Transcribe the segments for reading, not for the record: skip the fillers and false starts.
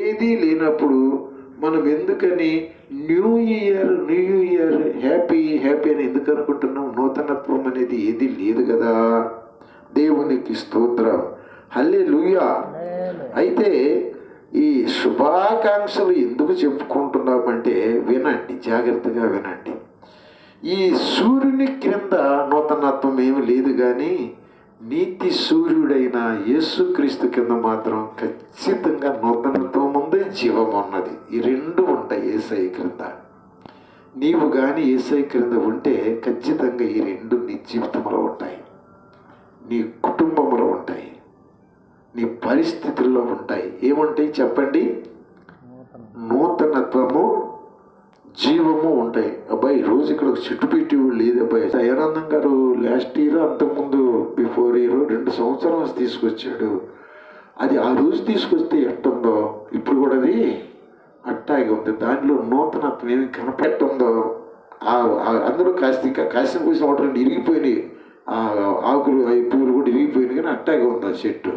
ఏదీ లేనప్పుడు మనం ఎందుకని న్యూ ఇయర్ హ్యాపీ అని ఎందుకు అనుకుంటున్నాం? నూతనత్వం అనేది ఏది లేదు కదా. దేవునికి స్తోత్రం, హల్లెలూయా. అయితే ఈ శుభాకాంక్షలు ఎందుకు చెప్పుకుంటున్నామంటే వినండి, జాగ్రత్తగా వినండి. ఈ సూర్యుని క్రింద నూతనత్వం ఏమి లేదు, కానీ నీతి సూర్యుడైన యేసుక్రీస్తు కింద మాత్రం ఖచ్చితంగా నూతనత్వం ఉంది, జీవం ఉన్నది. ఈ రెండు ఉంటాయి యేసయ్య క్రింద. నీవు కానీ యేసయ్య క్రింద ఉంటే ఖచ్చితంగా ఈ రెండు నీ జీవితంలో ఉంటాయి, నీ కుటుంబంలో ఉంటాయి, నీ పరిస్థితుల్లో ఉంటాయి. ఏముంటాయి చెప్పండి? నూతనత్వము, జీవము ఉంటాయి. అబ్బాయి రోజు ఇక్కడ ఒక చెట్టు పెట్టి లేదు అబ్బాయి. దయానందం గారు లాస్ట్ ఇయర్, అంతకుముందు బిఫోర్ ఇయర్ 2 సంవత్సరాలు తీసుకొచ్చాడు. అది ఆ రోజు తీసుకొస్తే ఎట్టుందో ఇప్పుడు కూడా అది అట్టాగే ఉంది. దానిలో నూతనత్వం ఏమి కనపెట్టుందో అందరూ కాసిన కోసం ఒకటి ఇరిగిపోయినాయి, ఆకులు అవి పువ్వులు కూడా ఇరిగిపోయినాయి, కానీ అట్టాగే ఉంది ఆ చెట్టు.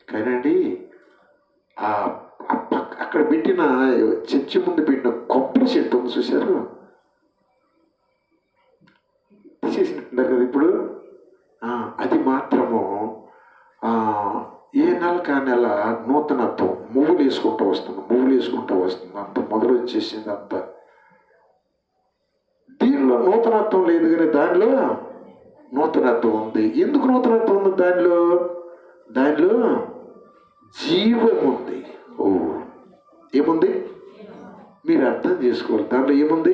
కానండి అక్కడ పెట్టిన చర్చి ముందు పెట్టిన కొబ్బరి చెట్టు ఉంది చూశారు, తీసేసినట్టున్నారు కదా ఇప్పుడు. అది మాత్రము ఏ నెల నెల నూతనత్వం మువ్వులు వేసుకుంటూ వస్తుంది. అంత మొదలు వచ్చేసింది అంత. దీనిలో నూతనత్వం లేదు, కానీ దానిలో నూతనత్వం ఉంది. ఎందుకు నూతనత్వం ఉంది? దానిలో జీవం ఉంది. ఏముంది? మీరు అర్థం చేసుకోవాలి. దాంట్లో ఏముంది?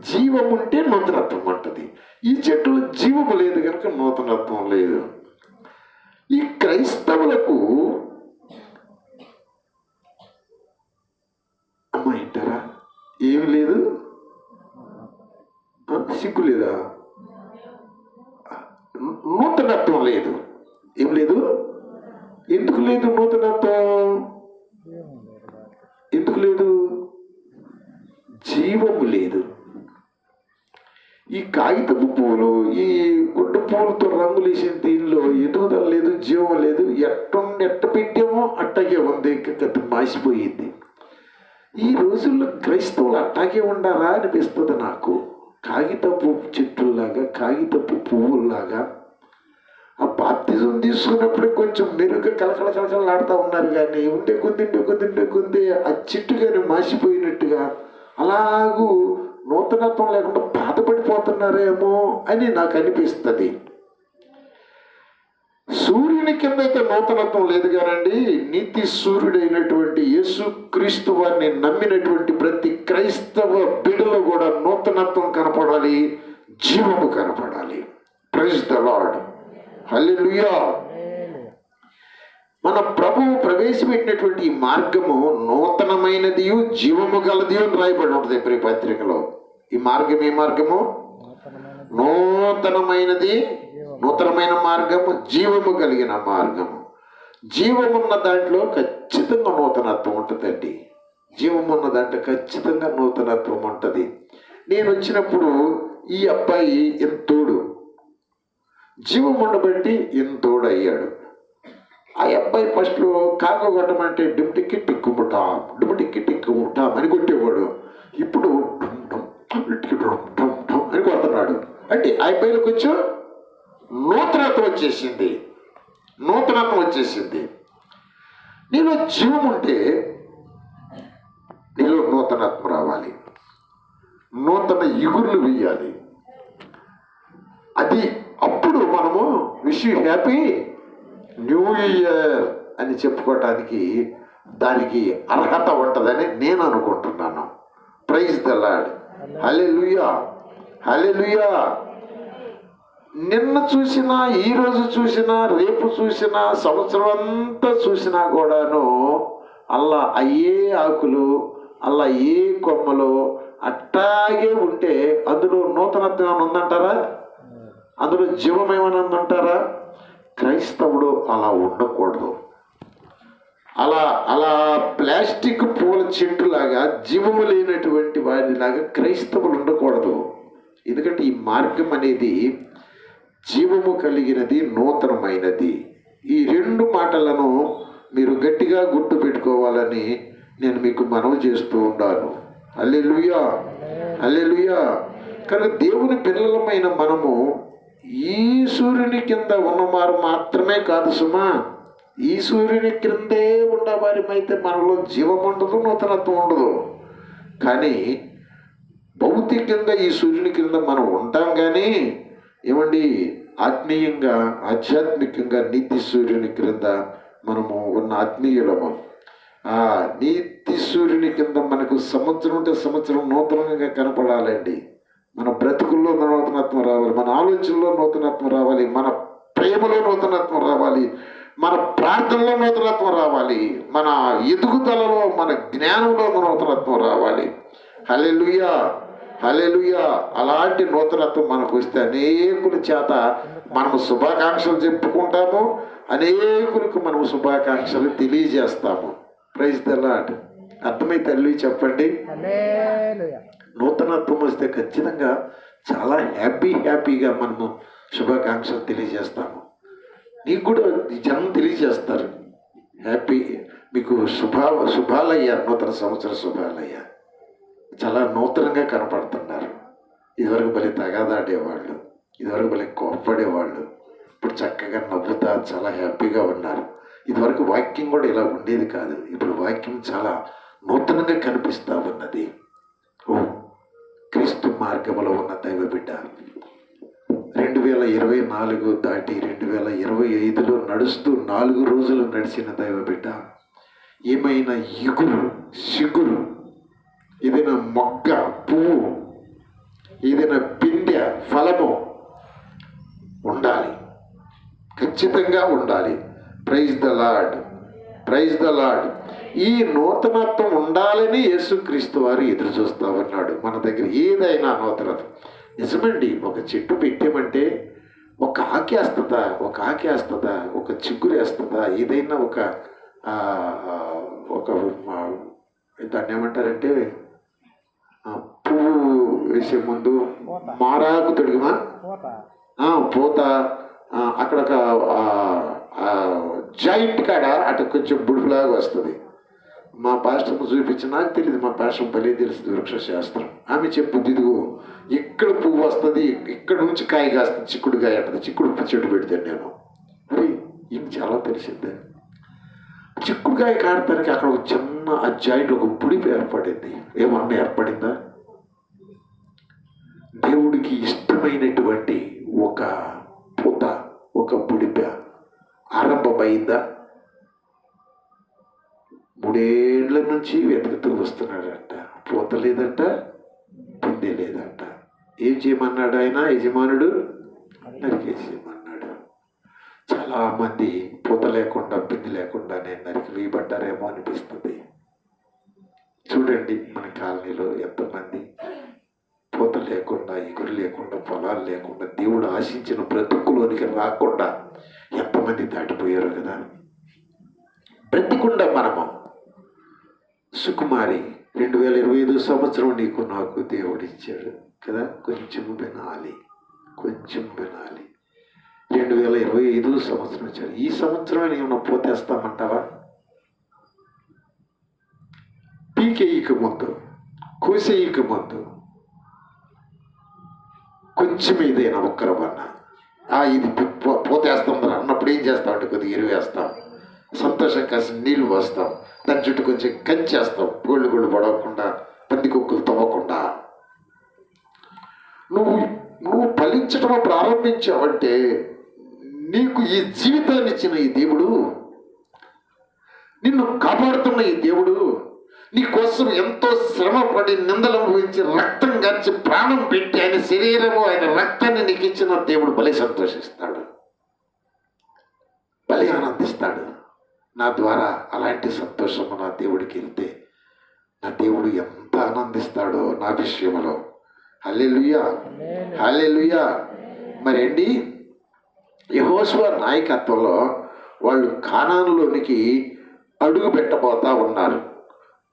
జీవం ఉంటే నూతనత్వం అంటది. ఈ చెట్టులో జీవము లేదు కనుక నూతనత్వం లేదు. ఈ క్రైస్తవులకు అమ్మ వింటారా? ఏమి లేదు, సిగ్గు లేదా? నూతనత్వం లేదు. ఏం లేదు? ఎందుకు లేదు నూతనత్వం? ఎందుకు లేదు? జీవము లేదు. ఈ కాగితపు పువ్వులు, ఈ గుడ్డ పువ్వులతో రంగులు వేసిన దీనిలో ఎదుగుదల లేదు, జీవం లేదు. ఎట్ట పెట్టామో అట్టగే ఉంది, మాసిపోయింది. ఈ రోజుల్లో క్రైస్తవులు అట్టాగే ఉండాలా అనిపిస్తుంది నాకు. కాగితపు చెట్టుల్లాగా, కాగితపు పువ్వుల్లాగా. ఆ బాప్తిజం తీసుకున్నప్పుడే కొంచెం మెరుగ్గా కలకలాడుతూ ఉన్నారు, కానీ ఉండే కొద్ది ఆ చెట్టు కానీ మాసిపోయినట్టుగా అలాగూ నూతనత్వం లేకుండా బాధపడిపోతున్నారేమో అని నాకు అనిపిస్తుంది. సూర్యుని కింద అయితే నూతనత్వం లేదు కానండి, నీతి సూర్యుడైనటువంటి యేసుక్రీస్తు వారిని నమ్మినటువంటి ప్రతి క్రైస్తవ బిడ్డలో కూడా నూతనత్వం కనపడాలి, జీవము కనపడాలి. ప్రైజ్ ద లార్డ్, హల్లెలూయా. మన ప్రభువు ప్రవేశపెట్టినటువంటి ఈ మార్గము నూతనమైనది, జీవము గలది అని రాయబడి ఉంటుంది ఎబ్రీ పత్రికలో. ఈ మార్గం ఏ మార్గము? నూతనమైనది, నూతనమైన మార్గము, జీవము కలిగిన మార్గము. జీవమున్న దాంట్లో ఖచ్చితంగా నూతనత్వం ఉంటుందండి. జీవమున్న దాంట్లో ఖచ్చితంగా నూతనత్వం ఉంటుంది. నేను వచ్చినప్పుడు ఈ అబ్బాయి ఎంతోడు, జీవం ఉండబట్టి ఎంతోడు అయ్యాడు. ఆ అబ్బాయి ఫస్ట్లో కాకు కొట్టమంటే డుమ్టిక్కి టిక్కుముటాం అని కొట్టేవాడు. ఇప్పుడు అని కొడుతున్నాడు. అంటే ఆ అబ్బాయిలో కొంచెం నూతనత్వం వచ్చేసింది. నీలో జీవం ఉంటే నీలో నూతనత్వం రావాలి, నూతన ఇగుర్లు వేయాలి. అది అప్పుడు మనము wish you happy new year అని చెప్పుకోవటానికి దానికి అర్హత ఉంటుందని నేను అనుకుంటున్నాను. ప్రైజ్ ద లార్డ్, హల్లెలూయా, హల్లెలూయా. నిన్న చూసినా, ఈరోజు చూసినా, రేపు చూసినా, సంవత్సరం అంతా చూసినా కూడాను అల్లా అయ్యే ఆకులు, అల్లా ఏ కొమ్మలు అట్టాగే ఉంటే అందులో నూతనత్వం ఏమైనా ఉందంటారా? అందులో జీవం ఏమైనా ఉందంటారా? క్రైస్తవుడు అలా ఉండకూడదు. అలా ప్లాస్టిక్ పూల చెట్టులాగా జీవము లేనటువంటి వాడిలాగా క్రైస్తవులు ఉండకూడదు. ఎందుకంటే ఈ మార్గం అనేది జీవము కలిగినది, నూతనమైనది. ఈ రెండు మాటలను మీరు గట్టిగా గుర్తు పెట్టుకోవాలని నేను మీకు మనవి చేస్తూ ఉన్నాను. హల్లెలూయా, హల్లెలూయా. కనుక దేవుని పిల్లలమైన మనము ఈ సూర్యుని కింద ఉన్నవారు మాత్రమే కాదు సుమా, ఈ సూర్యుని క్రిందే ఉన్నవారిమైతే మనలో జీవం ఉండదు, నూతనత్వం ఉండదు. కానీ భౌతికంగా ఈ సూర్యుని క్రింద మనం ఉంటాం. కానీ ఏమండి, ఆత్మీయంగా ఆధ్యాత్మికంగా నీతి సూర్యుని క్రింద మనము ఉన్న ఆత్మీయులము. ఆ నీతి సూర్యుని కింద మనకు సంవత్సరం అంటే సంవత్సరం నూతనంగా కనపడాలండి. మన బ్రతుకుల్లో నూతనత్వం రావాలి, మన ఆలోచనలో నూతనత్వం రావాలి, మన ప్రేమలో నూతనత్వం రావాలి, మన ప్రార్థనలో నూతనత్వం రావాలి, మన ఎదుగుదలలో మన జ్ఞానంలో నూతనత్వం రావాలి. హల్లెలూయా, హల్లెలూయా. అలాంటి నూతనత్వం మనకు వస్తే అనేకుల చేత మనము శుభాకాంక్షలు చెప్పుకుంటాము, అనేకులకు మనము శుభాకాంక్షలు తెలియజేస్తాము. Praise the Lord. అర్థమై తల్లి చెప్పండి. నూతనత్వం వస్తే ఖచ్చితంగా చాలా హ్యాపీగా మనము శుభాకాంక్షలు తెలియజేస్తాము. నీకు కూడా జనం తెలియజేస్తారు హ్యాపీ, మీకు శుభాలయ్యా, నూతన సంవత్సర శుభాలయ్యా. చాలా నూతనంగా కనపడుతున్నారు. ఇదివరకు భలే తగాదాడేవాళ్ళు, ఇదివరకు భలే కోప్పడేవాళ్ళు, ఇప్పుడు చక్కగా నవ్వుతా చాలా హ్యాపీగా ఉన్నారు. ఇదివరకు వాక్యం కూడా ఇలా ఉండేది కాదు, ఇప్పుడు వాక్యం చాలా నూతనంగా కనిపిస్తూ ఉన్నది. ఓ క్రీస్తు మార్గంలో ఉన్న దైవ బిడ్డ, 2024 దాటి 2025లో నడుస్తూ 4 రోజులు నడిచిన దైవ బిడ్డ, ఏమైనా ఇగురు సిగురు, ఏదైనా మొగ్గ పువ్వు, ఏదైనా పిందె ఫలము ఉండాలి, ఖచ్చితంగా ఉండాలి. Praise the Lord, praise the Lord. ఈ నూతనత్వం ఉండాలని యేసుక్రీస్తు వారు ఎదురు చూస్తూ ఉన్నాడు. మన దగ్గర ఏదైనా నూతనత్వం నిజమండి. ఒక చెట్టు పెట్టామంటే ఒక ఆకేస్తుందా, ఒక చిగురు వేస్తుందా, ఏదైనా ఒక దాన్ని ఏమంటారంటే పువ్వు వేసే ముందు మారాకు తొడిగిమా పూత, అక్కడ జాయింట్ కాడ అటు కొంచెం బుడుపులాగా వస్తుంది. మా పాస్టర్కు చూపించి, నాకు తెలియదు, మా పాస్టర్ భలే తెలుస్తుంది వృక్షశాస్త్రం. ఆమె చెప్పుద్ది, ఇదిగో ఇక్కడ పువ్వు వస్తుంది, ఇక్కడ నుంచి కాయ కాస్తుంది, చిక్కుడు కాయ అంటుంది. చిక్కుడు చెట్టు పెడతాను నేను. మరి ఇది చాలా తెలిసిందే. చిక్కుడుకాయ కాడటానికి అక్కడ ఒక చిన్న ఆ జాయింట్ ఒక బుడిపి ఏర్పడింది. ఏమన్నా ఏర్పడిందా? దేవుడికి ఇష్టమైనటువంటి ఒక పూత, ఒక బుడిప ఆరంభమైందా? 3 ఏళ్ల నుంచి వెతుకుతూ వస్తున్నాడంట. పూత లేదంట, పిందె లేదంట. ఏం చేయమన్నాడు ఆయన యజమానుడు? నరికేసేయమన్నాడు. చాలామంది పూత లేకుండా పిందె లేకుండానే నరికి వేయబడ్డారేమో అనిపిస్తుంది. చూడండి మన కాలనీలో ఎంతమంది పూత లేకుండా, ఎగురు లేకుండా, పొలాలు లేకుండా, దేవుడు ఆశించిన బ్రతుకులోనికి రాకుండా ఎంతమంది దాటిపోయారు కదా. బ్రతికుండా మనము సుకుమారి 2025 సంవత్సరం నీకు నాకు దేవుడు ఇచ్చాడు కదా. కొంచెం వినాలి. 2025 సంవత్సరం ఇచ్చాడు. ఈ సంవత్సరం ఏమన్నా పోతేస్తామంటావా? పీకేయిక ముందు, కోసేయిక ముందు కొంచెం ఏదైనా ఒక్కరమన్నా ఇది పోతేస్తాం అన్నప్పుడు ఏం చేస్తామంటే కొద్దిగా ఎరువు వేస్తాం, సంతోషం కాసిన నీళ్లు పోస్తాం, దాని చుట్టూ కొంచెం కంచేస్తాం, గోళ్ళు పడవకుండా, పంది కుక్కలు తవ్వకుండా. నువ్వు ఫలించడం ప్రారంభించావంటే నీకు ఈ జీవితాన్ని ఇచ్చిన ఈ దేవుడు, నిన్ను కాపాడుతున్న ఈ దేవుడు, నీ కోసం ఎంతో శ్రమపడి నిందలు అనుభవించి రక్తం గర్చి ప్రాణం పెట్టి ఆయన శరీరము ఆయన రక్తాన్ని నీకు ఇచ్చిన దేవుడు భలే సంతోషిస్తాడు, భలే ఆనందిస్తాడు. నా ద్వారా అలాంటి సంతోషము నా దేవుడికి వెళ్తే నా దేవుడు ఎంత ఆనందిస్తాడో నా విషయంలో. హల్లెలూయా, హల్లెలూయా. మరి అండి, యెహోషువ నాయకత్వంలో వాళ్ళు కానానులోనికి అడుగు పెట్టబోతా ఉన్నారు.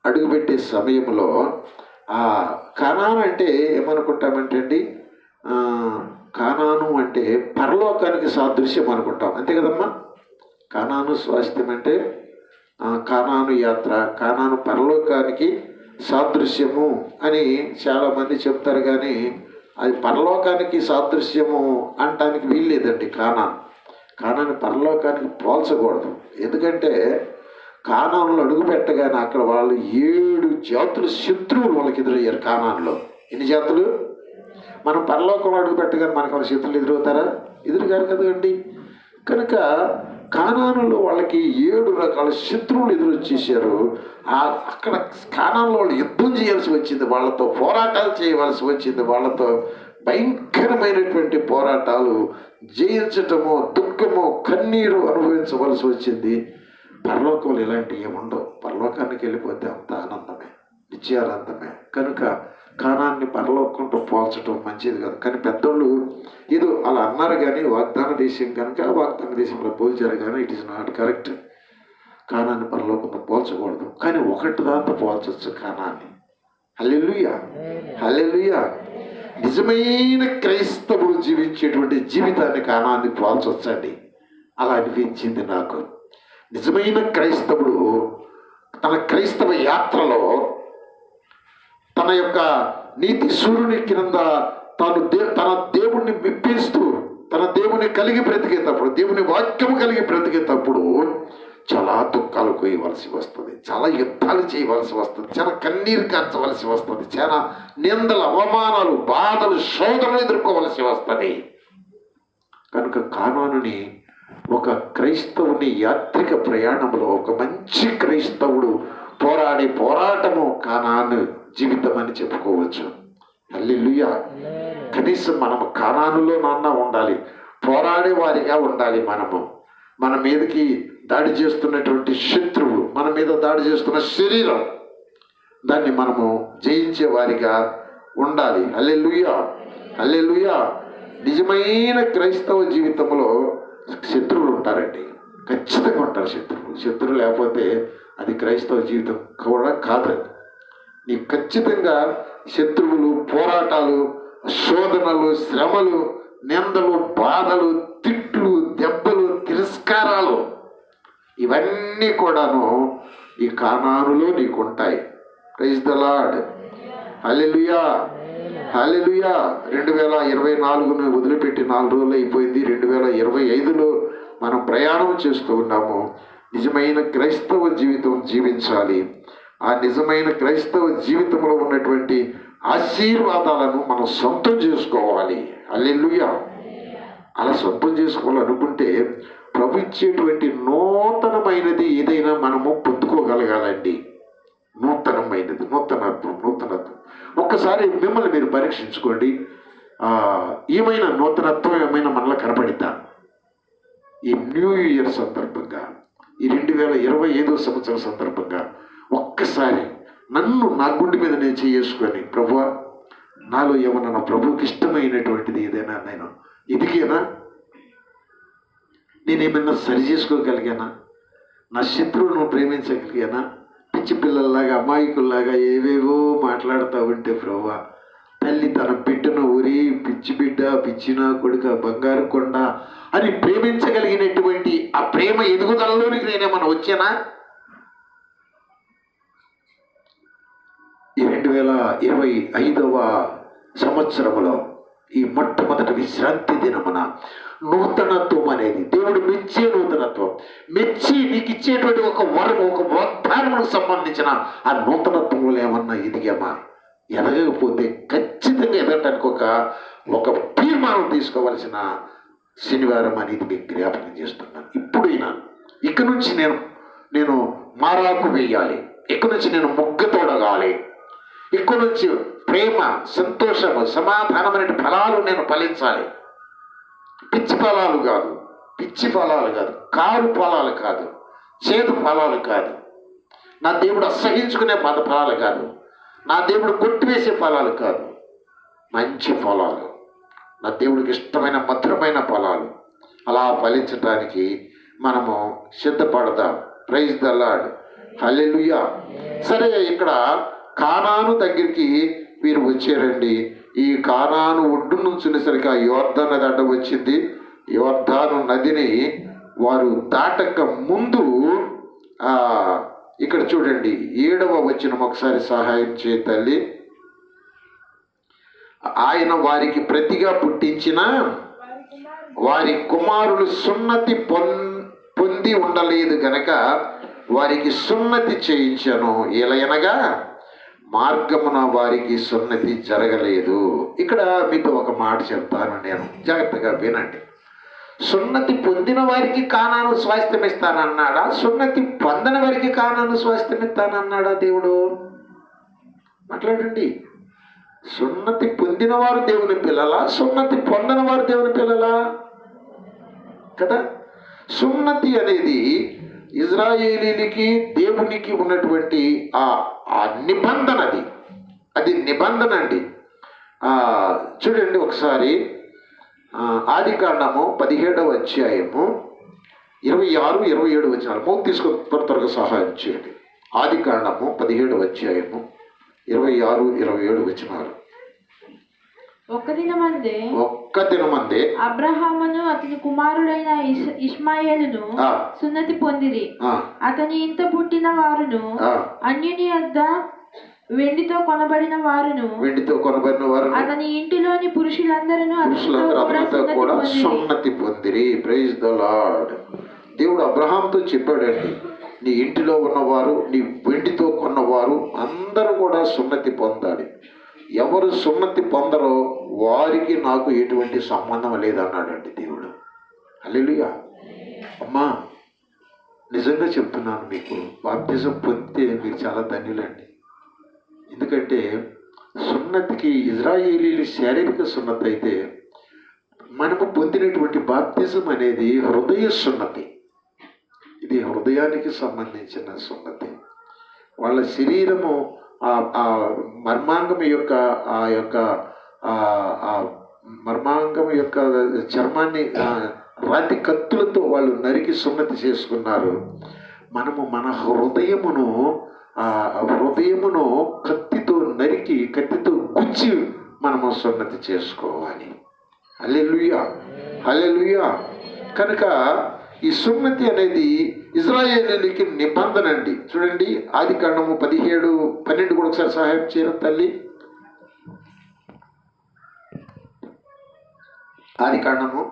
అడుగుపెట్టే సమయంలో కానాను అంటే ఏమనుకుంటామంటే అండి, కానాను అంటే పరలోకానికి సాదృశ్యం అనుకుంటాం, అంతే కదమ్మా. కానాను స్వాస్థ్యం అంటే కానాను యాత్ర, కానాను పరలోకానికి సాదృశ్యము అని చాలామంది చెప్తారు, కానీ అది పరలోకానికి సాదృశ్యము అనటానికి వీల్లేదండి. కానాన్ని పరలోకానికి పోల్చకూడదు. ఎందుకంటే కానానులో అడుగు పెట్టగానే అక్కడ వాళ్ళు 7 జాతులు శత్రువులు వాళ్ళకి ఎదురయ్యారు. కానానులో ఎన్ని జాతులు? మనం పరలోకంలో అడుగు పెట్టగానే మనకు వాళ్ళ శత్రువులు ఎదురవుతారా? ఎదురుగారు కదండి. కనుక కానానులో వాళ్ళకి 7 రకాల శత్రువులు ఎదురొచ్చేసారు. అక్కడ కానానులో వాళ్ళు యుద్ధం చేయాల్సి వచ్చింది, వాళ్ళతో పోరాటాలు చేయవలసి వచ్చింది, వాళ్ళతో భయంకరమైనటువంటి పోరాటాలు జయించటము, దుఃఖము, కన్నీరు అనుభవించవలసి వచ్చింది. పరలోకంలో ఇలాంటివి ఏముండవు. పరలోకానికి వెళ్ళిపోతే అంత ఆనందమే, నిత్యానందమే. కనుక కానాన్ని పరలోకంతో పోల్చడం మంచిది కాదు. కానీ పెద్దోళ్ళు ఏదో అలా అన్నారు, కానీ వాగ్దాన దేశం కనుక వాగ్దాన దేశంలో పోల్చారు, కానీ ఇట్ ఈస్ నాట్ కరెక్ట్. కానాన్ని పరలోకంతో పోల్చకూడదు. కానీ ఒకటి దాంతో పోల్చవచ్చు కానాన్ని. హల్లెలూయా, హల్లెలూయా. నిజమైన క్రైస్తవుడు జీవించేటువంటి జీవితాన్ని కానాన్ని పోల్చొచ్చండి. అలా అనిపించింది నాకు. నిజమైన క్రైస్తవుడు తన క్రైస్తవ యాత్రలో తన యొక్క నీతి సూర్యుని క్రింద తన దేవుణ్ణి మెప్పిస్తూ, తన దేవుని కలిగి బ్రతికేటప్పుడు, దేవుని వాక్యము కలిగి బ్రతికేటప్పుడు చాలా దుఃఖాలు కోయవలసి వస్తుంది, చాలా యుద్ధాలు చేయవలసి వస్తుంది, చాలా కన్నీరు కార్చవలసి వస్తుంది, చాలా నిందలు, అవమానాలు, బాధలు, శోధనలు ఎదుర్కోవలసి వస్తుంది. కనుక కానానుని ఒక క్రైస్తవుని యాత్రిక ప్రయాణంలో ఒక మంచి క్రైస్తవుడు పోరాడే పోరాటము కానాను జీవితం అని చెప్పుకోవచ్చు. హల్లెలూయా. కనీసం మనము కానానులో ఉండాలి, పోరాడే వారిగా ఉండాలి. మన మీదకి దాడి చేస్తున్నటువంటి శత్రువు, మన మీద దాడి చేస్తున్న శరీరం, దాన్ని మనము జయించే వారిగా ఉండాలి. హల్లెలూయా, హల్లెలూయా. నిజమైన క్రైస్తవ జీవితంలో శత్రువులు ఉంటారండి, ఖచ్చితంగా ఉంటారు. శత్రువు లేకపోతే అది క్రైస్తవ జీవితం కూడా కాదు. నీకు ఖచ్చితంగా శత్రువులు, పోరాటాలు, శోధనలు, శ్రమలు, నిందలు, బాధలు, తిట్లు, దెబ్బలు, తిరస్కారాలు, ఇవన్నీ కూడాను ఈ కానానులో నీకు ఉంటాయి. Praise the Lord. Hallelujah, hallelujah. 2024ను వదిలిపెట్టి 4 రోజులు అయిపోయింది. 2025లో మనం ప్రయాణం చేస్తూ ఉన్నాము. నిజమైన క్రైస్తవ జీవితం జీవించాలి. ఆ నిజమైన క్రైస్తవ జీవితంలో ఉన్నటువంటి ఆశీర్వాదాలను మనం సొంతం చేసుకోవాలి. హల్లెలూయా. అలా సొంతం చేసుకోవాలనుకుంటే ప్రభు ఇచ్చేటువంటి నూతనమైనది ఏదైనా మనము పొందుకోగలగాలండి. నూతనత్వం. ఒక్కసారి మిమ్మల్ని మీరు పరీక్షించుకోండి. ఏమైనా నూతనత్వం ఏమైనా మనలో కనపడిద్దా? ఈ న్యూ ఇయర్ సందర్భంగా, ఈ 2025 సంవత్సరం సందర్భంగా ఒక్కసారి నన్ను నా గుండె మీద నేను చేసుకొని, ప్రభువా నాలో ఏమన్నా నా ప్రభువుకి ఇష్టమైనటువంటిది ఏదైనా నేను ఎదిగేనా? నేనేమన్నా సరి చేసుకోగలిగానా? నా శత్రువును ప్రేమించగలిగానా? పిచ్చి పిల్లల్లాగా, అమాయకుల్లాగా ఏవేవో మాట్లాడుతూ ఉంటే, ప్రభువా తల్లి తన బిడ్డను ఊరి పిచ్చి బిడ్డ, పిచ్చిన కొడుక, బంగారు కొండ అని ప్రేమించగలిగినటువంటి ఆ ప్రేమ ఎదుగుదలలోనికి నేనేమన్నా వచ్చానా? ఈ 2025వ సంవత్సరంలో ఈ మొట్టమొదటి విశ్రాంతి దినమున నూతనత్వం అనేది దేవుడు మెచ్చే నూతనత్వం, మెచ్చి నీకు ఇచ్చేటువంటి ఒక వరము, ఒక వాగ్దానముకు సంబంధించిన ఆ నూతనత్వంలో ఏమన్నా ఎదిగామా? ఎదగకపోతే ఖచ్చితంగా ఎదగటానికి ఒక తీర్మానం తీసుకోవలసిన శనివారం అనేది మీకు జ్ఞాపకం చేస్తున్నాను. ఇప్పుడైనా ఇక నుంచి నేను మారాకు వేయాలి, ఇక నుంచి నేను మొగ్గ తోడగాలి, ఇక నుంచి ప్రేమ, సంతోషము, సమాధానమైన ఫలాలు నేను ఫలించాలి. పిచ్చి ఫలాలు కాదు, కారు ఫలాలు కాదు, చేదు ఫలాలు కాదు, నా దేవుడు అసహించుకునే ఫలాలు కాదు, నా దేవుడు కొట్టివేసే ఫలాలు కాదు, మంచి ఫలాలు, నా దేవుడికి ఇష్టమైన మధురమైన ఫలాలు. అలా ఫలించడానికి మనము సిద్ధపడదాం. Praise the Lord. హల్లెలూయా. సరే, ఇక్కడ కానాను దగ్గరికి వీరు వచ్చారండి. ఈ కానాను ఒడ్డు నుంచునేసరికి ఆ యోర్దాను నది అడ్డం వచ్చింది. యోర్దాను నదిని వారు దాటక ముందు ఇక్కడ చూడండి 7వ వచనం ఒకసారి సహాయం చేయ తల్లి. ఆయన వారికి ప్రతిగా పుట్టించిన వారి కుమారులు సున్నతి పొంది ఉండలేదు గనక వారికి సున్నతి చేయించను, ఎలయనగా మార్గమున వారికి సున్నతి జరగలేదు. ఇక్కడ మీతో ఒక మాట చెప్తాను, నేను జాగ్రత్తగా వినండి. సున్నతి పొందిన వారికి కానాను స్వాస్థ్యం ఇస్తానన్నాడా? సున్నతి పొందని వారికి కానాను స్వాస్థ్యం ఇస్తానన్నాడా దేవుడు? మాట్లాడండి. సున్నతి పొందిన వారు దేవుని పిల్లలా, సున్నతి పొందని వారు దేవుని పిల్లలా? కదా. సున్నతి అనేది ఇజ్రాయేలీలకి దేవునికి ఉన్నటువంటి ఆ నిబంధన, అది నిబంధన అండి. చూడండి ఒకసారి ఆదికాండము 17వ అధ్యాయము 26, 27 వచనాలు మౌత్ తీసుకొని త్వరగా సహాయం చేయండి. ఆదికాండము 17వ అధ్యాయము 26, 27 వచనాలు. ఒక్క దినమందే అబ్రహామును అతని కుమారుడైన ఇష్మాయేలును సున్నతి పొందిరి. అతని ఇంట పుట్టిన వారును అన్యుని యొద్ద వెండితో కొనబడిన వారును అతని ఇంటిలోని పురుషులందరూ కూడా సున్నతి పొందిరి. Praise the Lord. దేవుడు అబ్రహాంతో చెప్పాడండి, నీ ఇంటిలో ఉన్నవారు, నీ వెండితో కొన్నవారు అందరూ కూడా సున్నతి పొందాలి. ఎవరు సున్నతి పొందరో వారికి నాకు ఎటువంటి సంబంధం లేదన్నాడండి దేవుడు. హల్లెలూయా. అమ్మా, నిజంగా చెప్తున్నాను మీకు, బాప్తిజం పొందితే మీరు చాలా ధన్యులండి. ఎందుకంటే సున్నతికి ఇజ్రాయేలీలు శారీరక సున్నతి అయితే, మనము పొందినటువంటి బాప్తిజం అనేది హృదయ సున్నతి. ఇది హృదయానికి సంబంధించిన సున్నతి. వాళ్ళ శరీరము ఆ మర్మాంగం యొక్క చర్మాన్ని రాతి కత్తులతో వాళ్ళు నరికి సున్నతి చేసుకున్నారు. మనము మన హృదయమును కత్తితో నరికి, కత్తితో గుచ్చి మనము సున్నతి చేసుకోవాలి. హల్లెలూయా, హల్లెలూయా. కనుక ఈ సున్నతి అనేది ఇజ్రాయేలీలకి నిబంధన అండి. చూడండి ఆదికాండము 17:12 కూడా ఒకసారి సహాయం చేయడం తల్లి. ఆదికాండము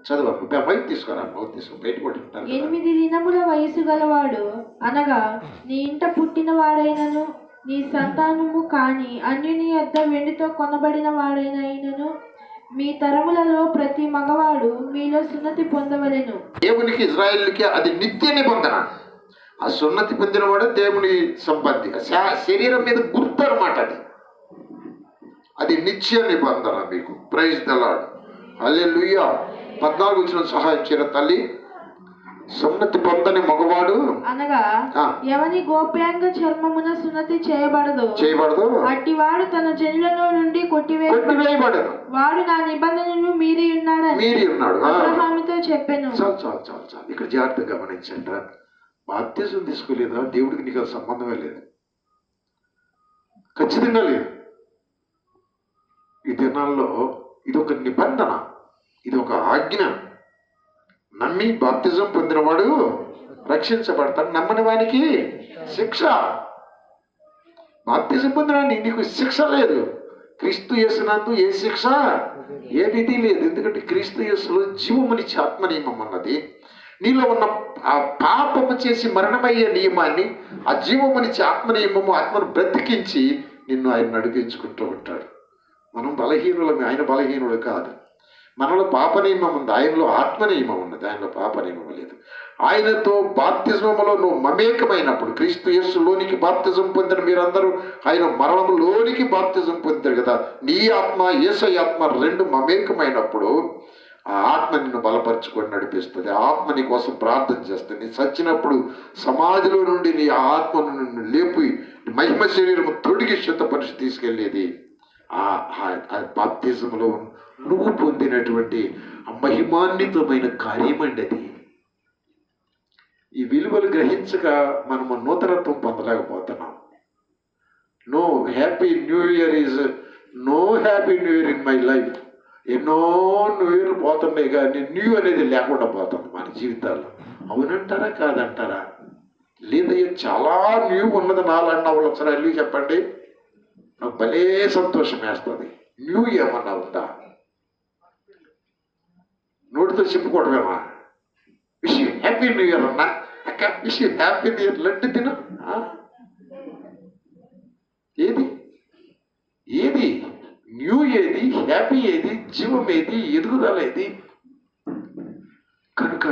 చదవండి. మైక్ తీసుకురా, బయట 8 దినముల వయసు గలవాడు అనగా నీ ఇంట పుట్టిన వాడైనను నీ సంతానము కాని అన్యుని యొద్ద వెండితో కొనబడిన వాడైనను మీ తరములలో ప్రతి మగవాడు మీలో సున్నతి పొందవలెను. దేవునికి ఇజ్రాయేలుకి అది నిత్య నిబంధన. ఆ సున్నతి పొందినవాడు దేవుని సంపత్తి, శరీరం మీద గుర్తు అన్నమాట. అది నిత్య నిబంధన మీకు. Praise the Lord. హల్లెలూయా. 14 వచ్చిన సహాయం చేయడం తల్లి. సున్నతి పొందని మగవాడు అనగా ఎవని గోప్యాంగ చర్మమున సున్నతి చేయబడదు అట్టివాడు తన జనులలో నుండి కొట్టివేయబడదు. వాడు నా నిబంధనను మీరి ఉన్నాడు అబ్రహాముతో చెప్పాను. చాలు. ఇక్కడ జాగ్రత్తగా గమనించండి. బాప్తిజం తీసుకోలేదా? దేవుడికి నీకు సంబంధమే లేదు, ఖచ్చితంగా లేదు. ఈ దినాల్లో ఇది ఒక నిబంధన, ఇది ఒక ఆజ్ఞ. నమ్మి బాప్తిజం పొందినవాడు రక్షించబడతాడు, నమ్మని వానికి శిక్ష. బాప్తిజం పొందినవాడిని నీకు శిక్ష లేదు. క్రీస్తు యేసునందు ఏ శిక్ష, ఏ విధి లేదు. ఎందుకంటే క్రీస్తు యేసులో జీవమునిచ్చే ఆత్మ నియమం అన్నది. నీలో ఉన్న ఆ పాపము చేసి మరణమయ్యే నియమాన్ని, ఆ జీవమునిచ్చే ఆత్మ నియమము, ఆత్మను బ్రతికించి నిన్ను ఆయన నడిపించుకుంటూ ఉంటాడు. మనం బలహీనులమే, ఆయన బలహీనుడు కాదు. మనలో పాప నియమం ఉంది, ఆయనలో ఆత్మ నియమం ఉన్నది. ఆయనలో పాప నియమం లేదు. ఆయనతో బాప్తిజంలో నువ్వు మమేకమైనప్పుడు, క్రీస్తు యేసులోనికి బాప్తిజం పొందిన మీరందరూ ఆయన మరణంలోనికి బాప్తిజం పొందారు కదా. నీ ఆత్మ యేసయ్య ఆత్మ రెండు మమేకమైనప్పుడు ఆ ఆత్మ నిన్ను బలపరుచుకొని నడిపిస్తుంది. ఆ ఆత్మ నీ కోసం ప్రార్థన చేస్తుంది. నీ చచ్చినప్పుడు సమాధిలో నుండి నీ ఆత్మను నిన్ను లేపి మహిమ శరీరము తొడిగి శుద్ధపరిచి తీసుకెళ్ళేది ఆ బాప్తిజంలో నువ్వు పొందినటువంటి మహిమాన్వితమైన కార్యమండి అది. ఈ విలువలు గ్రహించక మనము నూతనత్వం పొందలేకపోతున్నాం. No happy new year in my life. ఎన్నో న్యూ ఇయర్లు పోతున్నాయి కానీ న్యూ అనేది లేకుండా పోతుంది మన జీవితాల్లో. అవునంటారా కాదంటారా? లేదయ్యా చాలా న్యూ ఉన్నది నాలన్నా వాళ్ళు ఒకసారి వెళ్ళి చెప్పండి, నాకు భలే సంతోషం వేస్తుంది. న్యూ ఏమన్నా ఉందా? నోటితో చెప్పుకోవడమేమా? విష్ హ్యాపీ న్యూ ఇయర్ అన్నా, అక్క wish happy new year, laddu తిను. ఏది ఏది న్యూ, ఏది హ్యాపీ, ఏది జీవం, ఏది ఎదుగుదల, ఏది? కనుక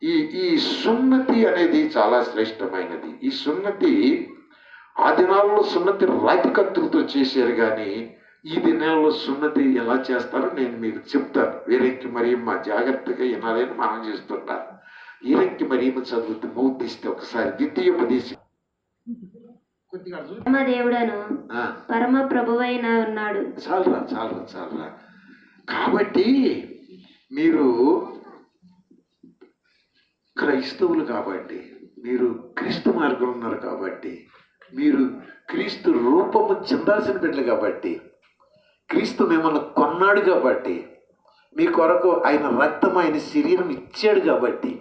ఈ ఈ సున్నతి అనేది చాలా శ్రేష్టమైనది. ఈ సున్నతి ఆ దినాల్లో సున్నతి రాతి కత్తులతో చేశారు, కానీ ఈ దినాల్లో సున్నతి ఎలా చేస్తారో నేను మీకు చెప్తాను. వీరెక్కి మరియమ్మ జాగ్రత్తగా వినాలని మనం చేస్తుంటారు. వీరెక్కి మరియమ్మ చదువుతూ మౌతిస్తే ఒకసారి ద్వితీయోపదేశం పరమ దేవుడను పరమ ప్రభువైన ఉన్నాడు. చాలరా. కాబట్టి మీరు క్రైస్తవులు కాబట్టి, మీరు క్రీస్తు మార్గం ఉన్నారు కాబట్టి, మీరు క్రీస్తు రూపము చెందాల్సిన బిడ్డలు కాబట్టి, క్రీస్తు మిమ్మల్ని కొన్నాడు కాబట్టి, మీ కొరకు ఆయన రక్తం, ఆయన శరీరం ఇచ్చాడు కాబట్టి,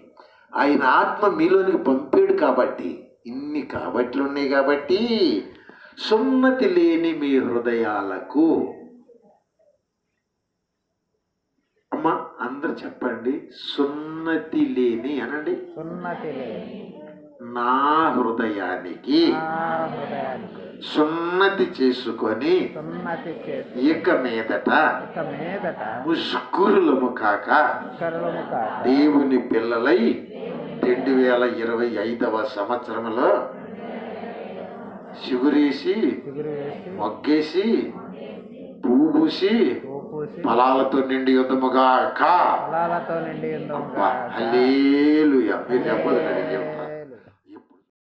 ఆయన ఆత్మ మీలోనికి పంపాడు కాబట్టి, ఇన్ని కాబట్లు ఉన్నాయి కాబట్టి, సున్నతి లేని మీ హృదయాలకు, అమ్మా అందరు చెప్పండి, సున్నతి లేని అనండి, సున్నతి లేని నా హృదయానికి సున్నతి చేసుకొని ఇక మీదట ముష్కరులము కాక దేవుని పిల్లలై 2025వ సంవత్సరంలో సిగురేసి మొగ్గేసి పూసి ఫలాలతో నిండి యుద్ధముగా హల్లెలూయా. మీరు చెప్పదు